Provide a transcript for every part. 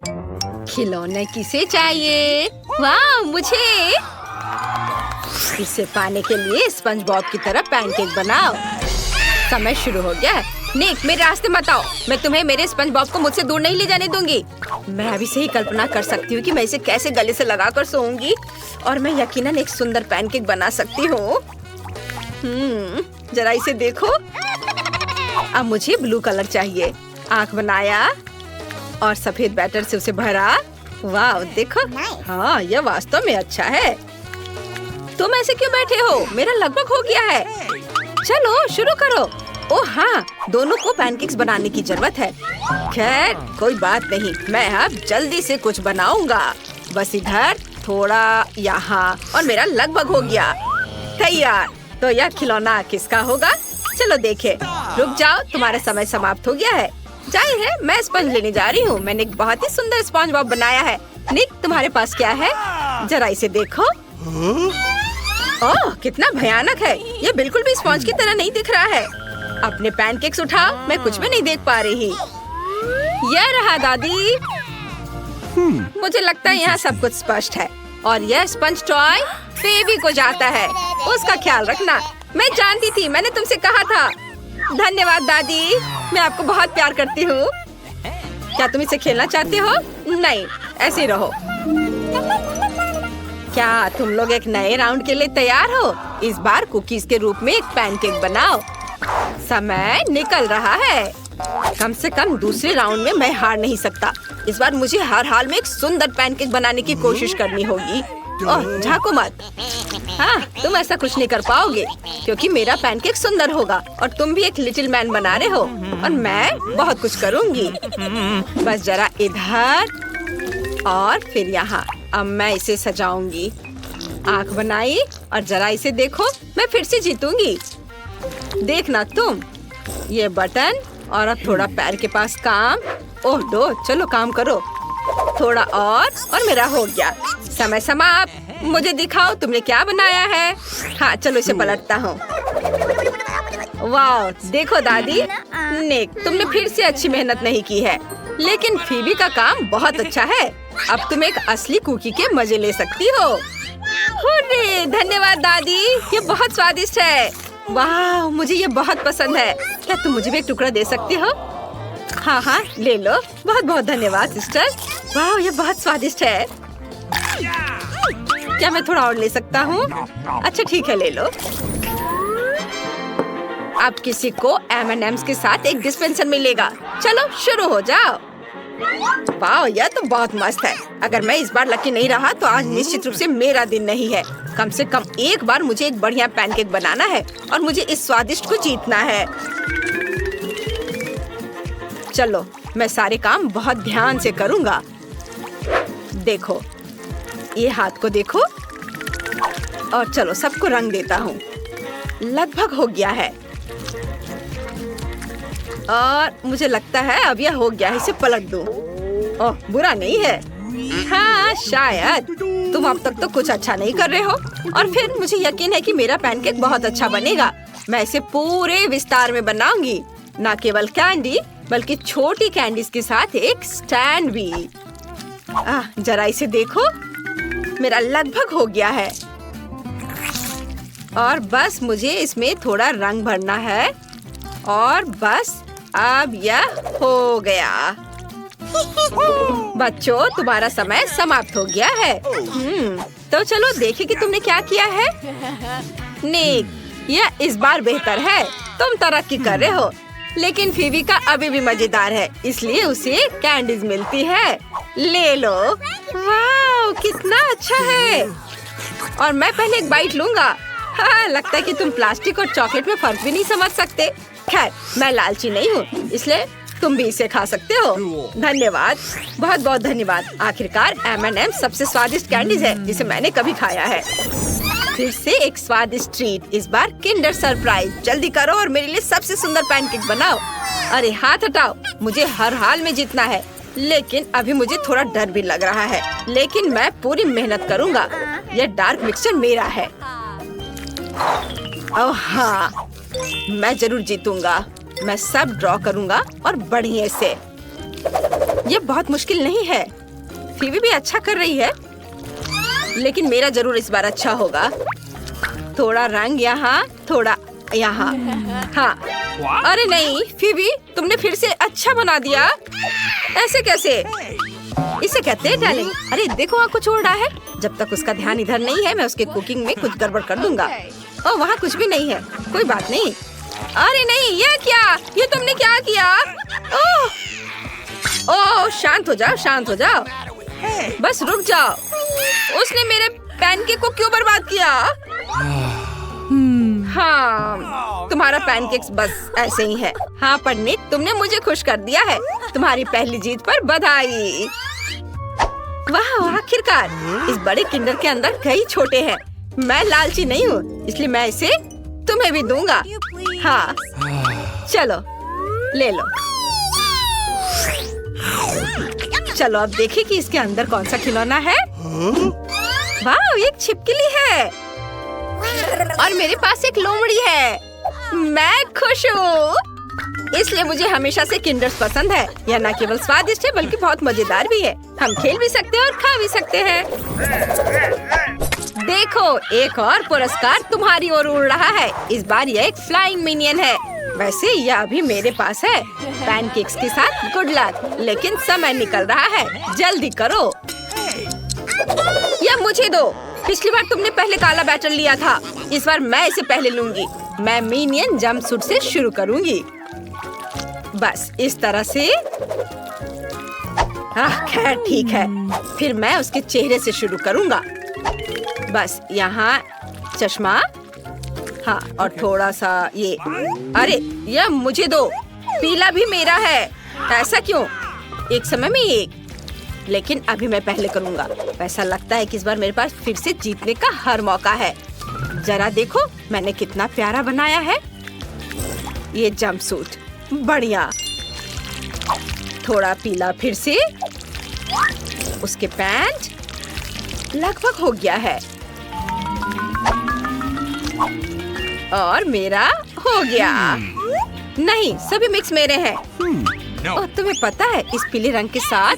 खिलौने किसे चाहिए? वाह, मुझे। इसे पाने के लिए स्पंज बॉब की तरह पैनकेक बनाओ। समय शुरू हो गया है। निक, मेरे रास्ते मत आओ। मैं तुम्हें मेरे स्पंज बॉब को मुझसे दूर नहीं ले जाने दूंगी। मैं अभी से ही कल्पना कर सकती हूँ कि मैं इसे कैसे गले से लगाकर सोऊंगी और मैं यकीनन एक सुंदर पैनकेक बना सकती हूँ। जरा इसे देखो। अब मुझे ब्लू कलर चाहिए। आंख बनाया और सफेद बैटर से उसे भरा। वाह, देखो। हाँ, यह वास्तव में अच्छा है। तुम ऐसे क्यों बैठे हो? मेरा लगभग हो गया है। चलो शुरू करो। ओह हाँ, दोनों को पैनकेक्स बनाने की जरूरत है। खैर कोई बात नहीं, मैं अब जल्दी से कुछ बनाऊंगा। बस इधर थोड़ा, यहाँ, और मेरा लगभग हो गया। तैयार। तो यह खिलौना किसका होगा? चलो देखें। रुक जाओ, तुम्हारा समय समाप्त हो गया है। जाहिर है मैं स्पंज लेने जा रही हूँ। मैंने एक बहुत ही सुंदर स्पंज बॉब बनाया है। निक, तुम्हारे पास क्या है? जरा इसे देखो। ओह, कितना भयानक है। ये बिल्कुल भी स्पंज की तरह नहीं दिख रहा है। अपने पैनकेक्स उठाओ, मैं कुछ भी नहीं देख पा रही। यह रहा दादी। मुझे लगता है यहाँ सब कुछ स्पष्ट है। और यह स्पंज टॉय फेवी को जाता है। उसका ख्याल रखना। मैं जानती थी, मैंने तुमसे कहा था। धन्यवाद दादी, मैं आपको बहुत प्यार करती हूँ। क्या तुम इसे खेलना चाहते हो? नहीं, ऐसे ही रहो। क्या तुम लोग एक नए राउंड के लिए तैयार हो? इस बार कुकीज के रूप में एक पैनकेक बनाओ। समय निकल रहा है। कम से कम दूसरे राउंड में मैं हार नहीं सकता। इस बार मुझे हर हाल में एक सुंदर पैनकेक बनाने की कोशिश करनी होगी। ओह, झांको मत। हाँ, तुम ऐसा कुछ नहीं कर पाओगे क्योंकि मेरा पैनकेक सुंदर होगा और तुम भी एक लिटिल मैन बना रहे हो और मैं बहुत कुछ करूँगी। बस जरा इधर और फिर यहाँ। अब मैं इसे सजाऊंगी। आँख बनाई और जरा इसे देखो। मैं फिर से जीतूंगी। देखना तुम। ये बटन और अब थोड़ा पैर के पास काम। ओह दो, चलो काम करो। थोड़ा और मेरा हो गया। समय समाप्त। मुझे दिखाओ तुमने क्या बनाया है। हाँ, चलो इसे पलटता हूँ। वाह, देखो दादी। निक, तुमने फिर से अच्छी मेहनत नहीं की है, लेकिन फीबी का काम बहुत अच्छा है। अब तुम एक असली कुकी के मजे ले सकती हो। हुर्रे, धन्यवाद दादी, ये बहुत स्वादिष्ट है। वाह, मुझे ये बहुत पसंद है। क्या तुम मुझे भी एक टुकड़ा दे सकती हो? हाँ हाँ, ले लो। बहुत बहुत धन्यवाद सिस्टर। वाह, ये बहुत स्वादिष्ट है। क्या मैं थोड़ा और ले सकता हूँ? अच्छा ठीक है, ले लो। अब किसी को M&M's के साथ एक डिस्पेंसर मिलेगा। चलो शुरू हो जाओ। वाह, यह तो बहुत मस्त है। अगर मैं इस बार लकी नहीं रहा तो आज निश्चित रूप से मेरा दिन नहीं है। कम से कम एक बार मुझे एक बढ़िया पैनकेक बनाना है और मुझे इस स्वादिष्ट को जीतना है। चलो, मैं सारे काम बहुत ध्यान से करूँगा। देखो, ये हाथ को देखो और चलो सबको रंग देता हूँ। लगभग हो गया है और मुझे लगता है अब यह हो गया है। इसे पलट दूँ। ओह, बुरा नहीं है। हाँ, शायद तुम अब तक तो कुछ अच्छा नहीं कर रहे हो और फिर मुझे यकीन है कि मेरा पैनकेक बहुत अच्छा बनेगा। मैं इसे पूरे विस्तार में बनाऊंगी, न केवल कैंडी बल्कि छोटी कैंडीज के साथ एक स्टैंड भी। जरा इसे देखो। मेरा लगभग हो गया है और बस मुझे इसमें थोड़ा रंग भरना है और बस अब यह हो गया। बच्चों, तुम्हारा समय समाप्त हो गया है। तो चलो देखें कि तुमने क्या किया है। निक, यह इस बार बेहतर है। तुम तरक्की कर रहे हो, लेकिन फीवी का अभी भी मजेदार है, इसलिए उसे कैंडीज मिलती है। ले लो। वाह, कितना अच्छा है। और मैं पहले एक बाइट लूंगा। हाँ, लगता है कि तुम प्लास्टिक और चॉकलेट में फर्क भी नहीं समझ सकते। खैर, मैं लालची नहीं हूँ, इसलिए तुम भी इसे खा सकते हो। धन्यवाद, बहुत बहुत धन्यवाद। आखिरकार M&M सबसे स्वादिष्ट कैंडीज है जिसे मैंने कभी खाया है। फिर से एक स्वादिष्ट ट्रीट, इस बार किंडर सरप्राइज। जल्दी करो और मेरे लिए सबसे सुंदर पैनकेक बनाओ। अरे हाथ हटाओ, मुझे हर हाल में जीतना है, लेकिन अभी मुझे थोड़ा डर भी लग रहा है। लेकिन मैं पूरी मेहनत करूँगा। यह डार्क मिक्सचर मेरा है। ओह हाँ, मैं जरूर जीतूंगा। मैं सब ड्रॉ करूँगा और बढ़िया से। ये बहुत मुश्किल नहीं है। फीवी भी अच्छा कर रही है, लेकिन मेरा जरूर इस बार अच्छा होगा। थोड़ा रंग यहाँ, थोड़ा यहाँ। हाँ, अरे नहीं फीवी, तुमने फिर से अच्छा बना दिया। ऐसे कैसे? इसे कहते हैं टैलेंट। अरे देखो वहाँ कुछ हो रहा है। जब तक उसका ध्यान इधर नहीं है, मैं उसके कुकिंग में कुछ गड़बड़ कर दूंगा। ओह, वहाँ कुछ भी नहीं है। कोई बात नहीं। अरे नहीं, ये क्या? ये तुमने क्या किया? ओह, ओह, शांत हो जाओ, शांत हो जाओ। बस रुक जाओ। उसने मेरे पैनकेक को क्यों बर्बाद किया? हाँ, तुम्हारा पैनकेक्स बस ऐसे ही है। हाँ पर निक, तुमने मुझे खुश कर दिया है। तुम्हारी पहली जीत पर बधाई। वाह, आखिरकार। इस बड़े किंडर के अंदर कई छोटे हैं। मैं लालची नहीं हूँ, इसलिए मैं इसे तुम्हें भी दूंगा। हाँ, चलो ले लो। चलो अब देखिए कि इसके अंदर कौन सा खिलौना है। वाह, एक छिपकली है और मेरे पास एक लोमड़ी है। मैं खुश हूँ, इसलिए मुझे हमेशा से किंडर्स पसंद है। यह न केवल स्वादिष्ट है बल्कि बहुत मजेदार भी है। हम खेल भी सकते हैं और खा भी सकते हैं। देखो, एक और पुरस्कार तुम्हारी ओर उड़ रहा है। इस बार यह एक फ्लाइंग मिनियन है। वैसे यह अभी मेरे पास है। पैनकेक्स के साथ गुड लक, लेकिन समय निकल रहा है। जल्दी करो। यह मुझे दो। पिछली बार तुमने पहले काला बैटर लिया था, इस बार मैं इसे पहले लूंगी। मैं मिनियन जंपसूट से शुरू करूंगी। बस इस तरह से। खैर ठीक है, फिर मैं उसके चेहरे से शुरू करूंगा। बस यहाँ चश्मा। हाँ, और थोड़ा सा ये। अरे यह मुझे दो। पीला भी मेरा है। ऐसा क्यों? एक समय में एक, लेकिन अभी मैं पहले करूंगा। ऐसा लगता है कि इस बार मेरे पास फिर से जीतने का हर मौका है। जरा देखो मैंने कितना प्यारा बनाया है ये जंपसूट। बढ़िया। थोड़ा पीला फिर से। उसके पैंट लगभग हो गया है और मेरा हो गया। नहीं, सभी मिक्स मेरे हैं। और तुम्हें पता है इस पीले रंग के साथ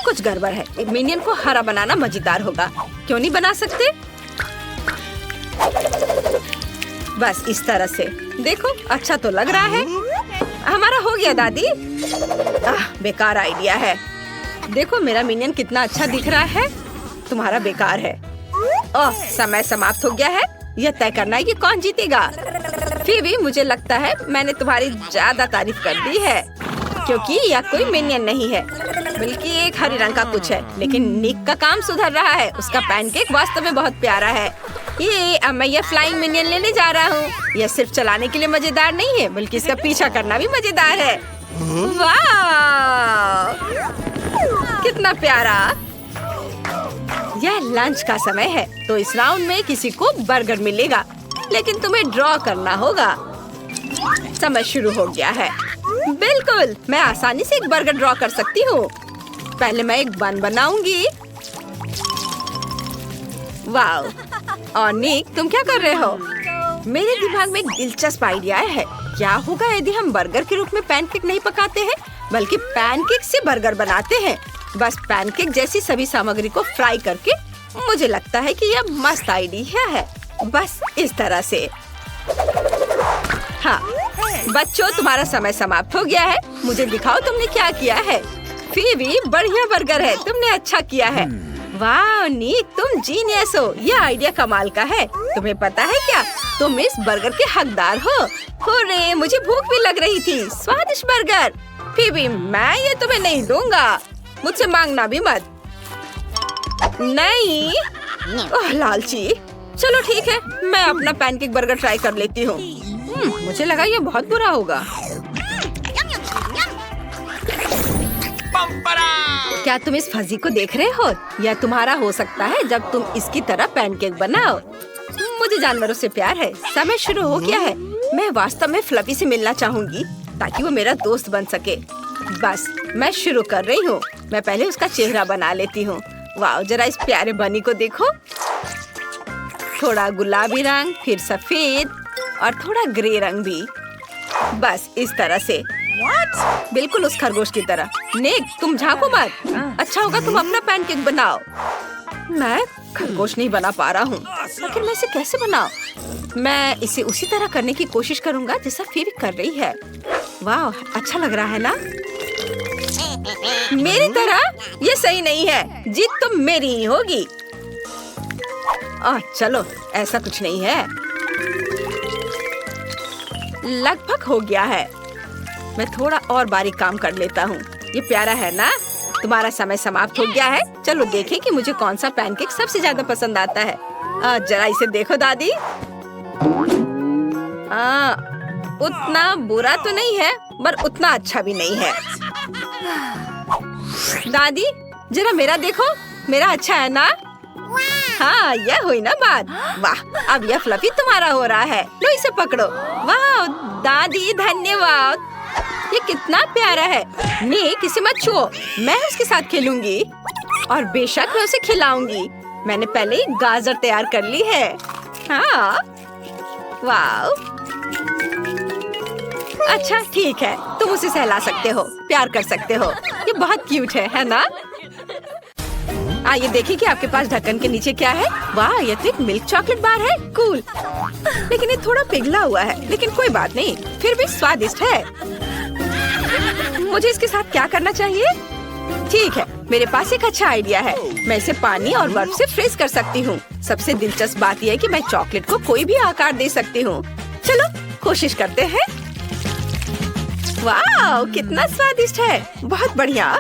कुछ गड़बड़ है। मिनियन को हरा बनाना मजेदार होगा। क्यों नहीं बना सकते? बस इस तरह से। देखो अच्छा तो लग रहा है। हमारा हो गया दादी। बेकार आइडिया है। देखो मेरा मिनियन कितना अच्छा दिख रहा है। तुम्हारा बेकार है। ओह, समय समाप्त हो गया है। यह तय करना है कि कौन जीतेगा। फिर भी मुझे लगता है मैंने तुम्हारी ज्यादा तारीफ कर दी है, क्योंकि यह कोई मिनियन नहीं है बल्कि एक हरे रंग का कुछ है। लेकिन निक का काम सुधर रहा है। उसका पैनकेक वास्तव में बहुत प्यारा है। ये अब मैं यह फ्लाइंग मिनियन लेने जा रहा हूँ। यह सिर्फ चलाने के लिए मजेदार नहीं है बल्कि इसका पीछा करना भी मजेदार है। वाह, कितना प्यारा। यह लंच का समय है, तो इस राउंड में किसी को बर्गर मिलेगा, लेकिन तुम्हें ड्रॉ करना होगा। समय शुरू हो गया है। बिल्कुल, मैं आसानी से एक बर्गर ड्रॉ कर सकती हूँ। पहले मैं एक बन बनाऊंगी। वाह। और निक, तुम क्या कर रहे हो? मेरे दिमाग में एक दिलचस्प आइडिया है। क्या होगा यदि हम बर्गर के रूप में पैनकेक नहीं पकाते हैं बल्कि पैनकेक से बर्गर बनाते हैं? बस पैनकेक जैसी सभी सामग्री को फ्राई करके। मुझे लगता है कि यह मस्त आइडिया है। बस इस तरह से। हाँ बच्चों, तुम्हारा समय समाप्त हो गया है। मुझे दिखाओ तुमने क्या किया है। फीवी, बढ़िया बर्गर है। तुमने अच्छा किया है। वाह निक, तुम जीनियस हो। यह आइडिया कमाल का है। तुम्हें पता है क्या, तुम इस बर्गर के हकदार हो। अरे मुझे भूख भी लग रही थी। स्वादिष्ट बर्गर। फीवी, मैं ये तुम्हें नहीं दूंगा। मुझसे मांगना भी मत। नहीं। ओह लालची। चलो ठीक है, मैं अपना पैनकेक बर्गर ट्राई कर लेती हूँ। मुझे लगा ये बहुत बुरा होगा। क्या तुम इस फजी को देख रहे हो? यह तुम्हारा हो सकता है जब तुम इसकी तरह पैनकेक बनाओ। मुझे जानवरों से प्यार है। समय शुरू हो गया है। मैं वास्तव में फ्लफी से मिलना चाहूंगी ताकि वो मेरा दोस्त बन सके। बस मैं शुरू कर रही हूँ। मैं पहले उसका चेहरा बना लेती हूँ। वाह, जरा इस प्यारे बनी को देखो। थोड़ा गुलाबी रंग, फिर सफेद और थोड़ा ग्रे रंग भी। बस इस तरह से। बिल्कुल उस खरगोश की तरह। निक, तुम झांको मत। अच्छा होगा तुम अपना पैनकेक बनाओ। मैं खरगोश नहीं बना पा रहा हूँ। आखिर मैं इसे कैसे बनाऊं? मैं इसे उसी तरह करने की कोशिश करूँगा जैसा फीवी कर रही है। वाह, अच्छा लग रहा है ना? मेरी तरह? ये सही नहीं है। जीत तो मेरी ही होगी। चलो, ऐसा कुछ नहीं है। लगभग हो गया है। मैं थोड़ा और बारीक काम कर लेता हूँ। ये प्यारा है ना? तुम्हारा समय समाप्त हो गया है। चलो देखें कि मुझे कौन सा पैनकेक सबसे ज्यादा पसंद आता है। जरा इसे देखो दादी। उतना बुरा तो नहीं है, पर उतना अच्छा भी नहीं है। दादी, जरा मेरा देखो। मेरा अच्छा है ना? हाँ, यह हुई ना बात। वाह, अब यह फ्लफी तुम्हारा हो रहा है। लो इसे पकड़ो। वाह दादी, धन्यवाद। ये कितना प्यारा है। निक, इसे मत छुओ। मैं उसके साथ खेलूंगी और बेशक मैं उसे खिलाऊंगी। मैंने पहले ही गाजर तैयार कर ली है। हाँ, वाह। अच्छा ठीक है, तुम उसे सहला सकते हो, प्यार कर सकते हो। ये बहुत क्यूट है ना? आइए देखें कि आपके पास ढक्कन के नीचे क्या है। वाह, ये तो एक मिल्क चॉकलेट बार है। कूल। लेकिन ये थोड़ा पिघला हुआ है, लेकिन कोई बात नहीं, फिर भी स्वादिष्ट है। मुझे इसके साथ क्या करना चाहिए? ठीक है, मेरे पास एक अच्छा आइडिया है। मैं इसे पानी और बर्फ से फ्रीज कर सकती हूँ। सबसे दिलचस्प बात यह है कि मैं चॉकलेट को कोई भी आकार दे सकती हूँ। चलो कोशिश करते हैं। वाह, कितना स्वादिष्ट है। बहुत बढ़िया।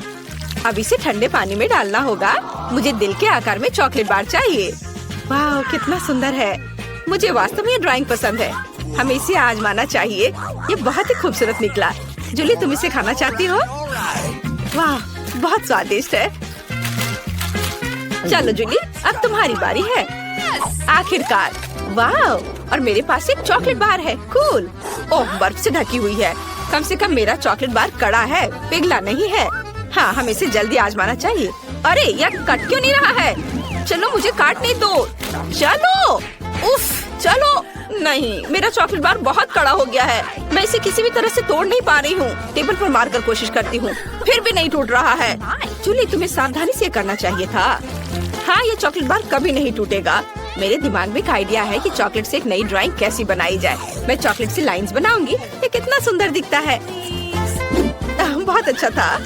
अब इसे ठंडे पानी में डालना होगा। मुझे दिल के आकार में चॉकलेट बार चाहिए। वाह, कितना सुंदर है। मुझे वास्तव में ये ड्राइंग पसंद है। हमें इसे आजमाना चाहिए। ये बहुत ही खूबसूरत निकला। जूली, तुम इसे खाना चाहती हो? वाह, बहुत स्वादिष्ट है। चलो जूली, अब तुम्हारी बारी है। आखिरकार। वाह, और मेरे पास एक चॉकलेट बार है। कूल। ओह, बर्फ से ढकी हुई है। कम से कम मेरा चॉकलेट बार कड़ा है, पिघला नहीं है। हाँ, हमें इसे जल्दी आजमाना चाहिए। अरे यार, कट क्यों नहीं रहा है? चलो मुझे काटने दो। चलो। उफ, चलो। नहीं, मेरा चॉकलेट बार बहुत कड़ा हो गया है। मैं इसे किसी भी तरह से तोड़ नहीं पा रही हूँ। टेबल पर मारकर कोशिश करती हूँ, फिर भी नहीं टूट रहा है। जूली, तुम्हें सावधानी से करना चाहिए था। हाँ, ये चॉकलेट बार कभी नहीं टूटेगा। मेरे दिमाग में एक आइडिया है कि चॉकलेट से एक नई ड्राइंग कैसी बनाई जाए। मैं चॉकलेट से लाइंस बनाऊंगी। ये कितना सुंदर दिखता है। बहुत अच्छा था।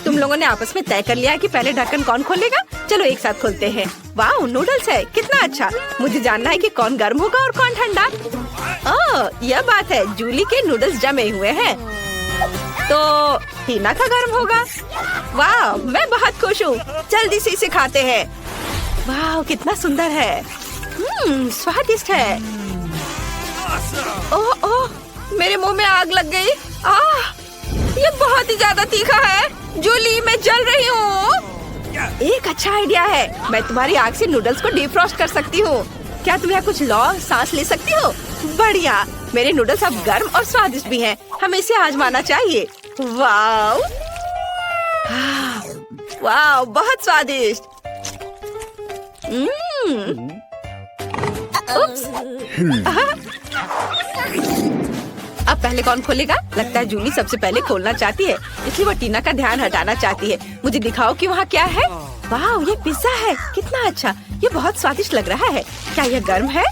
तुम लोगों ने आपस में तय कर लिया कि पहले ढक्कन कौन खोलेगा। चलो एक साथ खोलते हैं। वाह, नूडल्स है। कितना अच्छा। मुझे जानना है कि कौन गर्म होगा और कौन ठंडा। ओह, यह बात है। जूली के नूडल्स जमे हुए हैं, तो टीना का गर्म होगा। वाह, मैं बहुत खुश हूँ। जल्दी से इसे खाते हैं। वाह, कितना सुंदर है। स्वादिष्ट है। ओह ओह, मेरे मुंह में आग लग गई। ये बहुत ही ज्यादा तीखा है। जूली, मैं जल रही हूँ। एक अच्छा आइडिया है। मैं तुम्हारी आग से नूडल्स को डीफ्रॉस्ट कर सकती हूँ। क्या तुम यहाँ कुछ लो, सांस ले सकती हो? बढ़िया। मेरे नूडल्स अब गर्म और स्वादिष्ट भी हैं। हमें इसे आजमाना चाहिए। वाह वाह, बहुत स्वादिष्ट। अब पहले कौन खोलेगा? लगता है जूली सबसे पहले खोलना चाहती है, इसलिए वो टीना का ध्यान हटाना चाहती है। मुझे दिखाओ कि वहाँ क्या है। वाह, ये पिज्जा है। कितना अच्छा। ये बहुत स्वादिष्ट लग रहा है। क्या यह गर्म है?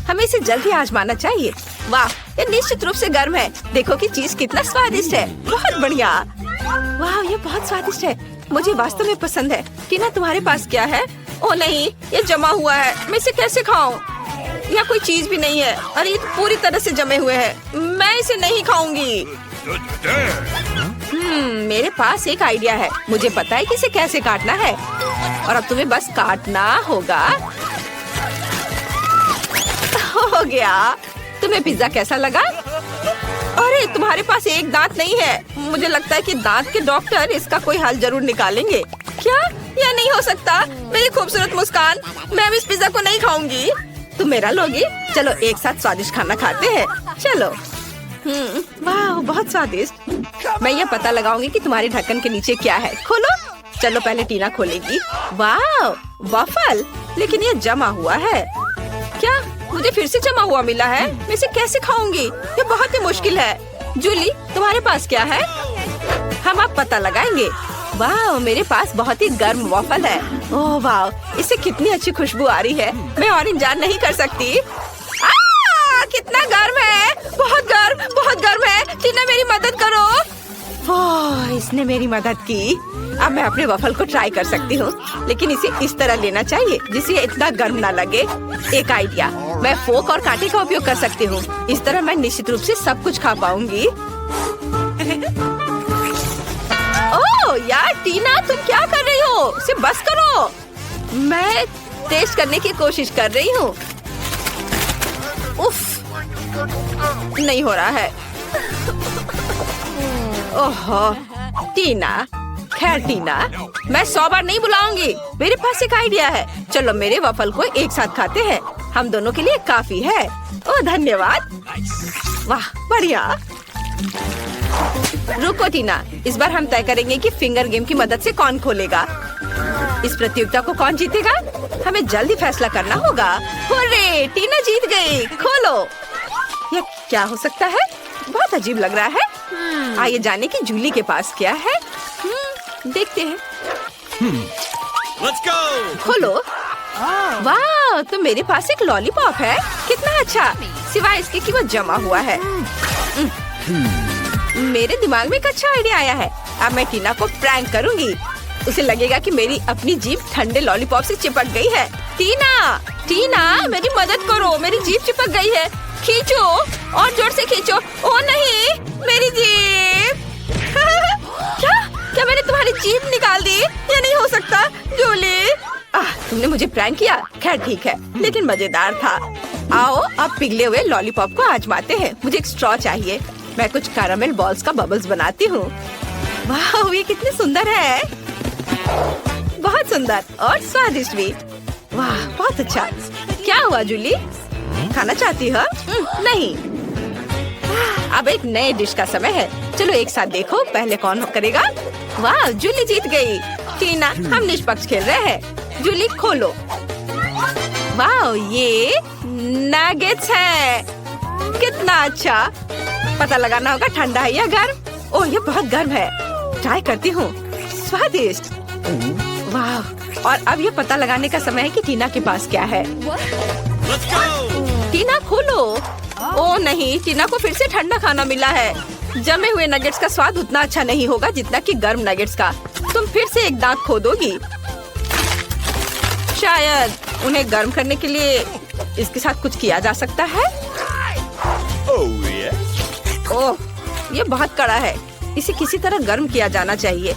हमें इसे जल्दी आजमाना चाहिए। वाह, ये निश्चित रूप से गर्म है। देखो कि चीज कितना स्वादिष्ट है। बहुत बढ़िया। वाह, ये बहुत स्वादिष्ट है। मुझे वास्तव में पसंद है। टीना, तुम्हारे पास क्या है? ओ नहीं, ये जमा हुआ है। मैं इसे कैसे खाऊं? यहाँ कोई चीज भी नहीं है। अरे ये तो पूरी तरह से जमे हुए हैं। मैं इसे नहीं खाऊंगी। मेरे पास एक आइडिया है। मुझे पता है कि इसे कैसे काटना है, और अब तुम्हें बस काटना होगा। हो गया। तुम्हें पिज्जा कैसा लगा? अरे तुम्हारे पास एक दांत नहीं है। मुझे लगता है कि दांत के डॉक्टर इसका कोई हल जरूर निकालेंगे। क्या? यह नहीं हो सकता। मेरी खूबसूरत मुस्कान, मैं अब इस पिज्जा को नहीं खाऊंगी। तुम मेरा लोगी? चलो एक साथ स्वादिष्ट खाना खाते हैं। चलो। वाह, बहुत स्वादिष्ट। मैं ये पता लगाऊंगी कि तुम्हारे ढक्कन के नीचे क्या है। खोलो। चलो पहले टीना खोलेगी। वाह, वॉफल। लेकिन ये जमा हुआ है। क्या मुझे फिर से जमा हुआ मिला है? मैं इसे कैसे खाऊंगी? ये बहुत ही मुश्किल है। जूली, तुम्हारे पास क्या है? हम अब पता लगाएंगे। वाह, मेरे पास बहुत ही गर्म वॉफल है। ओह वाह, इससे कितनी अच्छी खुशबू आ रही है। मैं और इंतजार नहीं कर सकती। कितना गर्म है, बहुत गर्म है। टीना, मेरी मदद करो। वाह, इसने मेरी मदद की। अब मैं अपने वॉफल को ट्राई कर सकती हूँ, लेकिन इसे इस तरह लेना चाहिए जिससे ये इतना गर्म ना लगे। एक आइडिया, मैं फोक और कांटे का उपयोग कर सकती हूँ। इस तरह मैं निश्चित रूप से सब कुछ खा पाऊंगी। ओह यार टीना, तुम क्या कर रही हो? इसे बस करो। मैं टेस्ट करने की कोशिश कर रही हूँ। उफ, नहीं हो रहा है। ओह टीना, खैर टीना, मैं 100 बार नहीं बुलाऊंगी। मेरे पास एक आइडिया है। चलो मेरे वफल को एक साथ खाते हैं। हम दोनों के लिए काफी है। ओह धन्यवाद। वाह बढ़िया। रुको टीना, इस बार हम तय करेंगे कि फिंगर गेम की मदद से कौन खोलेगा। इस प्रतियोगिता को कौन जीतेगा, हमें जल्दी फैसला करना होगा। हुर्रे, टीना जीत गई। खोलो। यह क्या हो सकता है? बहुत अजीब लग रहा है। आइए जाने कि जूली के पास क्या है। देखते हैं। Let's go! खोलो। वाह, तो मेरे पास एक लॉलीपॉप है। कितना अच्छा, सिवाय इसके कि वो जमा हुआ है। मेरे दिमाग में एक अच्छा आइडिया आया है। अब मैं टीना को प्रैंक करूंगी। उसे लगेगा कि मेरी अपनी जीभ ठंडे लॉलीपॉप से चिपक गई है। टीना, टीना, मेरी मदद करो। मेरी जीभ चिपक गई है। खींचो, और जोर से खींचो। ओ नहीं, मेरी जीभ। क्या मैंने तुम्हारी जीभ निकाल दी? ये नहीं हो सकता। जूली, तुमने मुझे प्रैंक किया। खैर ठीक है, लेकिन मजेदार था। आओ अब पिघले हुए लॉलीपॉप को आजमाते हैं। मुझे एक स्ट्रॉ चाहिए। मैं कुछ कैरामेल बॉल्स का बबल्स बनाती हूँ। वाह, ये कितनी सुंदर है। बहुत सुंदर और स्वादिष्ट भी। वाह बहुत अच्छा। क्या हुआ जूली, खाना चाहती हो? नहीं। अब एक नए डिश का समय है। चलो एक साथ देखो पहले कौन करेगा। वाह, जूली जीत गई। टीना, हम निष्पक्ष खेल रहे हैं। जूली खोलो। वाह, ये नगेट्स है। कितना अच्छा। पता लगाना होगा ठंडा है या गर्म। ओह ये बहुत गर्म है। ट्राई करती हूँ। स्वादिष्ट। वाह, और अब ये पता लगाने का समय है कि टीना के पास क्या है। Let's go! टीना खोलो। ओह नहीं, टीना को फिर से ठंडा खाना मिला है। जमे हुए नगेट्स का स्वाद उतना अच्छा नहीं होगा जितना कि गर्म नगेट्स का। तुम फिर से एक दांत खो दोगी। शायद उन्हें गर्म करने के लिए इसके साथ कुछ किया जा सकता है। Oh yes! ओह, ये बहुत कड़ा है। इसे किसी तरह गर्म किया जाना चाहिए।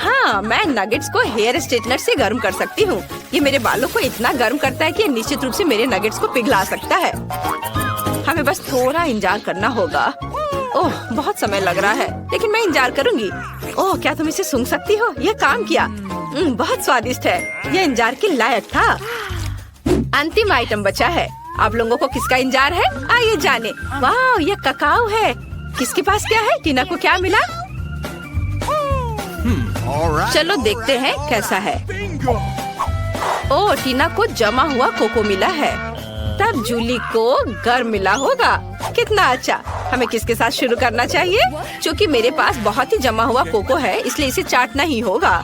हाँ, मैं नगेट्स को हेयर स्ट्रेटनर से गर्म कर सकती हूँ। ये मेरे बालों को इतना गर्म करता है कि ये निश्चित रूप से मेरे नगेट्स को पिघला सकता है। हमें बस थोड़ा इंतजार करना होगा। ओह बहुत समय लग रहा है, लेकिन मैं इंतजार करूंगी। ओह क्या तुम इसे सूंघ सकती हो? यह काम किया। बहुत स्वादिष्ट है। यह इंतजार के लायक था। अंतिम आइटम बचा है। आप लोगों को किसका इंतजार है? आइए जाने। वाह, यह ककाओ है। किसके पास क्या है? टीना को क्या मिला? चलो देखते हैं कैसा है। ओह, टीना को जमा हुआ कोको मिला है। तब जूली को गर्म मिला होगा। कितना अच्छा। हमें किसके साथ शुरू करना चाहिए? क्योंकि मेरे पास बहुत ही जमा हुआ कोको है, इसलिए इसे चाटना ही होगा।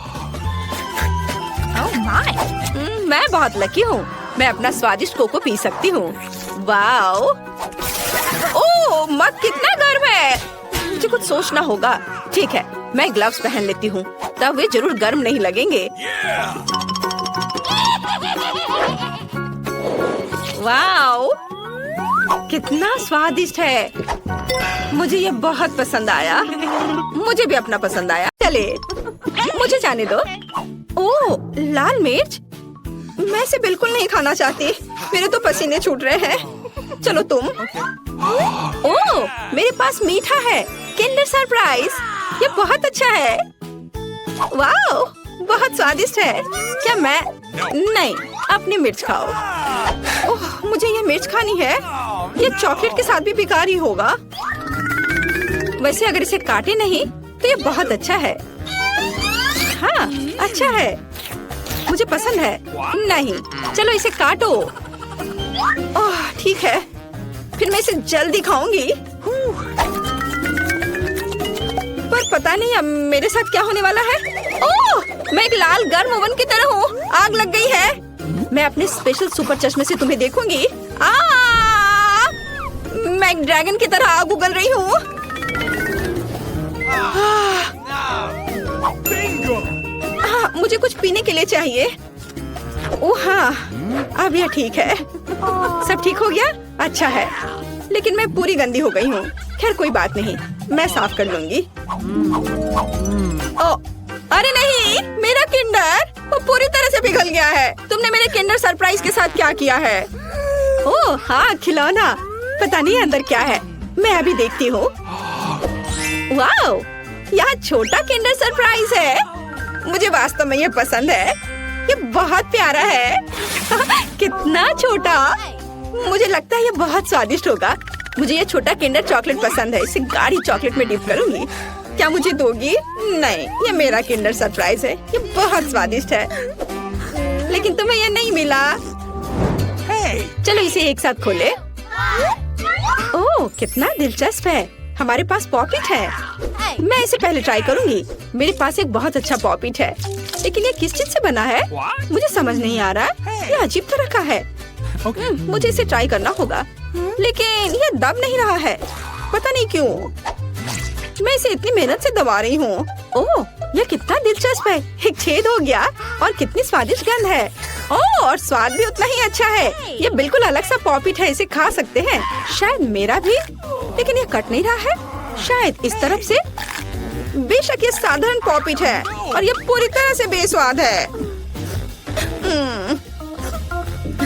मैं बहुत लकी हूँ। मैं अपना स्वादिष्ट कोको पी सकती हूँ। वाओ! ओह, मग कितना गर्म है। मुझे कुछ सोचना होगा। ठीक है, मैं ग्लव्स पहन लेती हूँ, तब वे जरूर गर्म नहीं लगेंगे। वाओ! कितना स्वादिष्ट है। मुझे ये बहुत पसंद आया। मुझे भी अपना पसंद आया। चले, मुझे जाने दो। ओह, लाल मिर्च। मैं इसे बिल्कुल नहीं खाना चाहती। मेरे तो पसीने छूट रहे हैं। चलो तुम। ओह, मेरे पास मीठा है। Kinder surprise. ये बहुत अच्छा है। वाओ, बहुत स्वादिष्ट है। क्या मैं? नहीं, अपनी मिर्च खाओ। ओह, मुझे ये मिर्च खानी है। ये चॉकलेट के साथ भी बेकार ही होगा। वैसे अगर इसे काटे नहीं तो ये बहुत अच्छा है। हाँ, अच्छा है। मुझे पसंद है। नहीं, चलो इसे काटो। ओह, ठीक है। फिर मैं इसे जल्दी खाऊंगी। पता नहीं अब मेरे साथ क्या होने वाला है। ओह, मैं एक लाल गर्म ओवन की तरह हूँ। आग लग गई है। मैं अपने स्पेशल सुपर चश्मे से तुम्हें देखूंगी। मैं एक ड्रैगन की तरह आग उगल रही हूँ। मुझे कुछ पीने के लिए चाहिए। ओह हाँ, अब यह ठीक है। सब ठीक हो गया? अच्छा है, लेकिन मैं पूरी गंदी हो गई हूँ। खैर कोई बात नहीं, मैं साफ कर लूंगी। ओ, अरे नहीं, मेरा किंडर वो पूरी तरह से पिघल गया है। तुमने मेरे किंडर सरप्राइज के साथ क्या किया है? ओह हाँ, खिलौना। पता नहीं अंदर क्या है, मैं अभी देखती हूँ। वाओ, यहाँ छोटा किंडर सरप्राइज है। मुझे वास्तव में ये पसंद है। ये बहुत प्यारा है। कितना छोटा। मुझे लगता है ये बहुत स्वादिष्ट होगा। मुझे ये छोटा किंडर चॉकलेट पसंद है। इसे गाढ़ी चॉकलेट में डिप करूंगी। क्या मुझे दोगी? नहीं, ये मेरा किंडर सरप्राइज है। ये बहुत स्वादिष्ट है, लेकिन तुम्हें ये नहीं मिला। चलो इसे एक साथ खोले। ओह, कितना दिलचस्प है। हमारे पास पॉपिट है। मैं इसे पहले ट्राई करूंगी। मेरे पास एक बहुत अच्छा पॉपिट है, लेकिन ये किस चीज से बना है मुझे समझ नहीं आ रहा। ये अजीब तरह का है। मुझे इसे ट्राई करना होगा, लेकिन ये दब नहीं रहा है। पता नहीं क्यों। मैं इसे इतनी मेहनत से दबा रही हूँ। ओह, यह कितना दिलचस्प है। एक छेद हो गया और कितनी स्वादिष्ट गंध है। ओह, और स्वाद भी उतना ही अच्छा है। ये बिल्कुल अलग सा पॉपिट है। इसे खा सकते हैं। शायद मेरा भी, लेकिन ये कट नहीं रहा है। शायद इस तरफ से। बेशक ये साधारण पॉपिट है और ये पूरी तरह से बेस्वाद है।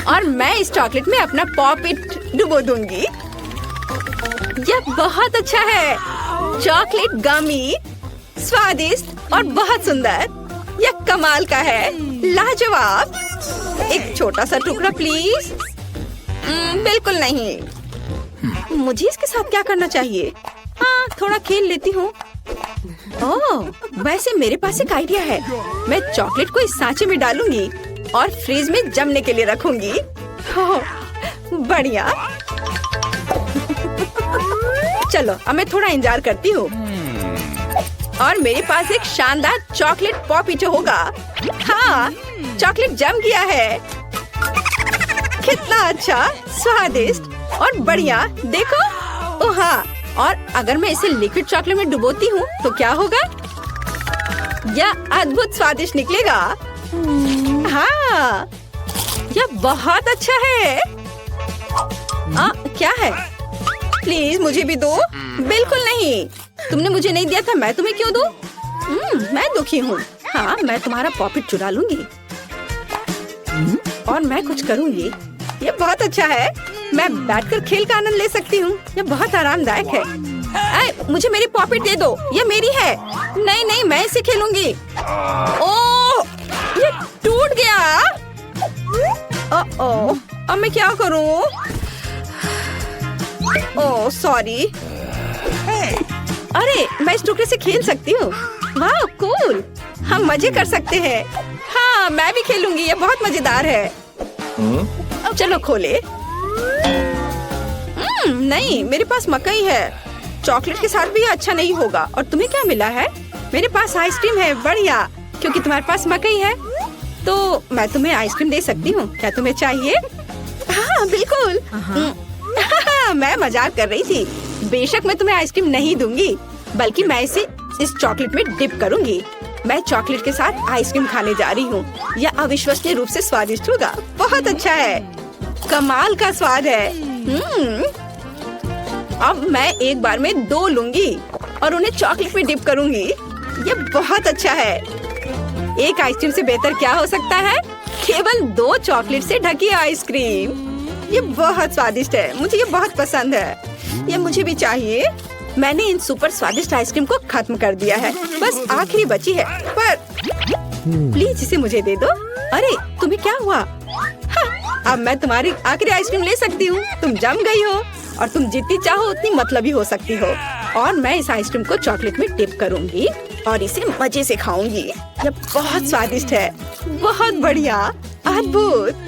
और मैं इस चॉकलेट में अपना पॉपिट डुबो दूंगी। यह बहुत अच्छा है। चॉकलेट गमी, स्वादिष्ट और बहुत सुंदर। यह कमाल का है। लाजवाब। एक छोटा सा टुकड़ा प्लीज। बिल्कुल नहीं। मुझे इसके साथ क्या करना चाहिए? हाँ, थोड़ा खेल लेती हूँ। ओह, वैसे मेरे पास एक आइडिया है। मैं चॉकलेट को इस सांचे में डालूंगी और फ्रीज में जमने के लिए रखूंगी। ओह, बढ़िया। चलो अब मैं थोड़ा इंतजार करती हूँ और मेरे पास एक शानदार चॉकलेट पॉपिट होगा। हाँ, चॉकलेट जम गया है। कितना अच्छा, स्वादिष्ट और बढ़िया। देखो। ओह हाँ, और अगर मैं इसे लिक्विड चॉकलेट में डुबोती हूँ तो क्या होगा? यह अद्भुत स्वादिष्ट निकलेगा। हाँ, यह बहुत अच्छा है। क्या है? प्लीज मुझे भी दो। बिल्कुल नहीं। तुमने मुझे नहीं दिया था, मैं तुम्हें क्यों दूं? मैं दुखी हूँ। हाँ, मैं तुम्हारा पॉपिट चुरा लूंगी और मैं कुछ करूंगी। ये बहुत अच्छा है। मैं बैठकर खेल का आनंद ले सकती हूँ। ये बहुत आरामदायक है। मुझे मेरी पॉपिट दे दो। ये मेरी है। नहीं नहीं, मैं इसे खेलूंगी। ओह, ये टूट गया। ओह, अब मैं क्या करूँ? Oh sorry. अरे, मैं इस टुकड़े से खेल सकती हूँ। वाह, कूल। हम मजे कर सकते हैं। हाँ, मैं भी खेलूंगी। ये बहुत मजेदार है। अब चलो खोले। नहीं, मेरे पास मकई है। चॉकलेट के साथ भी अच्छा नहीं होगा। और तुम्हें क्या मिला है? मेरे पास आइसक्रीम है। बढ़िया, क्योंकि तुम्हारे पास मकई है तो मैं तुम्हें आइसक्रीम दे सकती हूँ। क्या तुम्हें चाहिए? हाँ बिल्कुल। मैं मजाक कर रही थी। बेशक मैं तुम्हें आइसक्रीम नहीं दूंगी, बल्कि मैं इसे इस चॉकलेट में डिप करूंगी। मैं चॉकलेट के साथ आइसक्रीम खाने जा रही हूँ। यह अविश्वसनीय रूप से स्वादिष्ट होगा। बहुत अच्छा है। कमाल का स्वाद है। अब मैं एक बार में 2 लूंगी और उन्हें चॉकलेट में डिप करूंगी। यह बहुत अच्छा है। एक आइसक्रीम से बेहतर क्या हो सकता है? केवल 2 चॉकलेट से ढकी आइसक्रीम। ये बहुत स्वादिष्ट है। मुझे ये बहुत पसंद है। ये मुझे भी चाहिए। मैंने इन सुपर स्वादिष्ट आइसक्रीम को खत्म कर दिया है। बस आखिरी बची है, पर प्लीज इसे मुझे दे दो। अरे, तुम्हें क्या हुआ? हाँ, अब मैं तुम्हारी आखिरी आइसक्रीम ले सकती हूँ। तुम जम गई हो और तुम जितनी चाहो उतनी मतलबी हो सकती हो। और मैं इस आइसक्रीम को चॉकलेट में डिप करूंगी और इसे मजे से खाऊंगी। ये बहुत स्वादिष्ट है। बहुत बढ़िया, अद्भुत।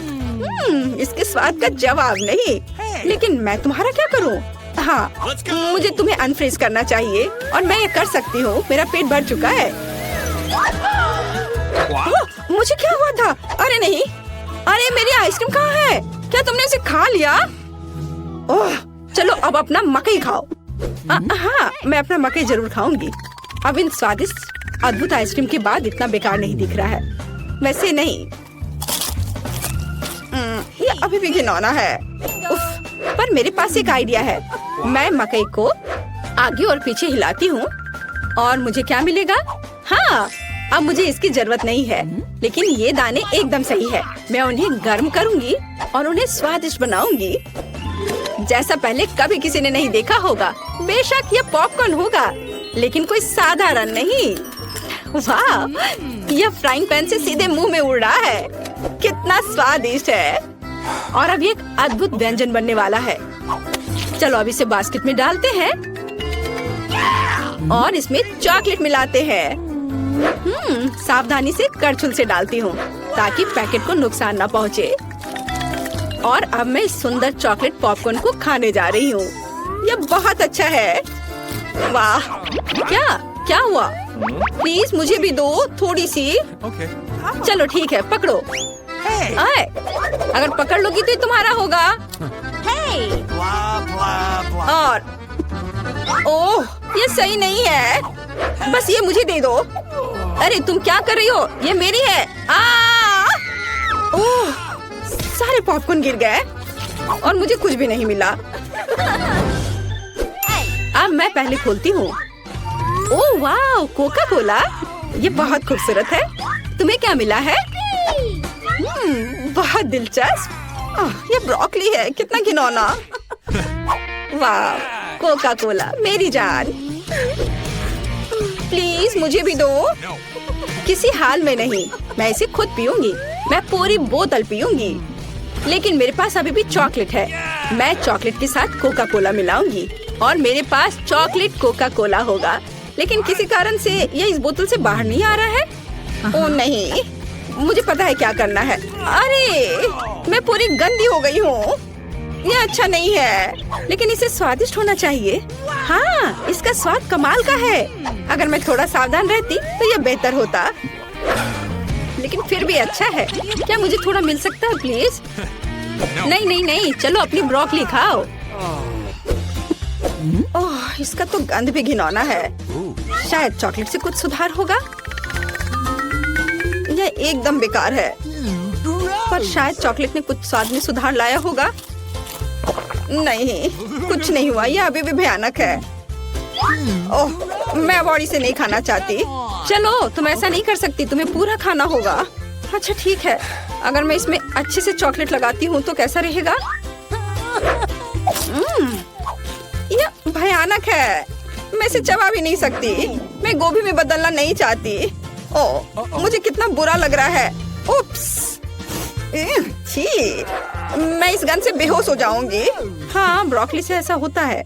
इसके स्वाद का जवाब नहीं। लेकिन मैं तुम्हारा क्या करूं? हाँ, Let's go. मुझे तुम्हें अनफ्रीज करना चाहिए और मैं ये कर सकती हूँ। मेरा पेट भर चुका है। ओह, मुझे क्या हुआ था? अरे नहीं, अरे मेरी आइसक्रीम कहाँ है? क्या तुमने उसे खा लिया? ओह, चलो अब अपना मकई खाओ। हाँ, मैं अपना मकई जरूर खाऊंगी। अब इन स्वादिष्ट अद्भुत आइसक्रीम के बाद इतना बेकार नहीं दिख रहा है। वैसे नहीं, ये अभी भी घिनौना है। उफ, पर मेरे पास एक आइडिया है। मैं मकई को आगे और पीछे हिलाती हूँ और मुझे क्या मिलेगा? हाँ, अब मुझे इसकी जरूरत नहीं है, लेकिन ये दाने एकदम सही है। मैं उन्हें गर्म करूंगी और उन्हें स्वादिष्ट बनाऊंगी, जैसा पहले कभी किसी ने नहीं देखा होगा। बेशक ये पॉपकॉर्न होगा, लेकिन कोई साधारण नहीं। वाह, यह फ्राइंग पैन से सीधे मुंह में उड़ रहा है। कितना स्वादिष्ट है। और अब ये एक अद्भुत व्यंजन बनने वाला है। चलो अब इसे बास्केट में डालते हैं और इसमें चॉकलेट मिलाते हैं। सावधानी से करछुल से डालती हूँ ताकि पैकेट को नुकसान ना पहुँचे। और अब मैं इस सुंदर चॉकलेट पॉपकॉर्न को खाने जा रही हूँ। यह बहुत अच्छा है। वाह, क्या हुआ? प्लीज मुझे भी दो थोड़ी सी। Okay. चलो ठीक है, पकड़ो। आए, अगर पकड़ लोगी तो ये तुम्हारा होगा। Blah blah blah. और ओह, ये सही नहीं है। बस ये मुझे दे दो। अरे तुम क्या कर रही हो? ये मेरी है। ओह, सारे पॉपकॉर्न गिर गए और मुझे कुछ भी नहीं मिला। अब मैं पहले खोलती हूँ। ओह वाह, कोका कोला, ये बहुत खूबसूरत है। तुम्हें क्या मिला है? बहुत दिलचस्प। ये ब्रोकली है, कितना घिनौना। वाह, कोका कोला मेरी जान। प्लीज मुझे भी दो। किसी हाल में नहीं, मैं इसे खुद पीऊंगी। मैं पूरी बोतल पीऊंगी। लेकिन मेरे पास अभी भी चॉकलेट है। मैं चॉकलेट के साथ कोका कोला मिलाऊंगी और मेरे पास चॉकलेट कोका कोला होगा। लेकिन किसी कारण से ये इस बोतल से बाहर नहीं आ रहा है। ओह नहीं, मुझे पता है क्या करना है। अरे, मैं पूरी गंदी हो गई हूँ। ये अच्छा नहीं है, लेकिन इसे स्वादिष्ट होना चाहिए। हाँ, इसका स्वाद कमाल का है। अगर मैं थोड़ा सावधान रहती तो यह बेहतर होता। लेकिन फिर भी अच्छा है। क्या मुझे थोड़ा मिल सकता है प्लीज? नहीं नहीं नहीं, चलो अपनी ब्रोकली खाओ। ओह, इसका तो गंध भी घिनौना है। शायद चॉकलेट से कुछ सुधार होगा। यह एकदम बेकार है, पर शायद चॉकलेट ने कुछ स्वाद में सुधार लाया होगा। नहीं, कुछ नहीं हुआ। यह अभी भी भयानक है। ओह, मैं बॉडी से नहीं खाना चाहती। चलो, तुम ऐसा नहीं कर सकती, तुम्हें पूरा खाना होगा। अच्छा ठीक है, अगर मैं इसमें अच्छे से चॉकलेट लगाती हूँ तो कैसा रहेगा? यह भयानक है। मैं इसे चबा भी नहीं सकती। मैं गोभी में बदलना नहीं चाहती। ओह, मुझे कितना बुरा लग रहा है। उप्स, छी, मैं इस गंध से बेहोश हो जाऊंगी। हाँ, ब्रोकली से ऐसा होता है।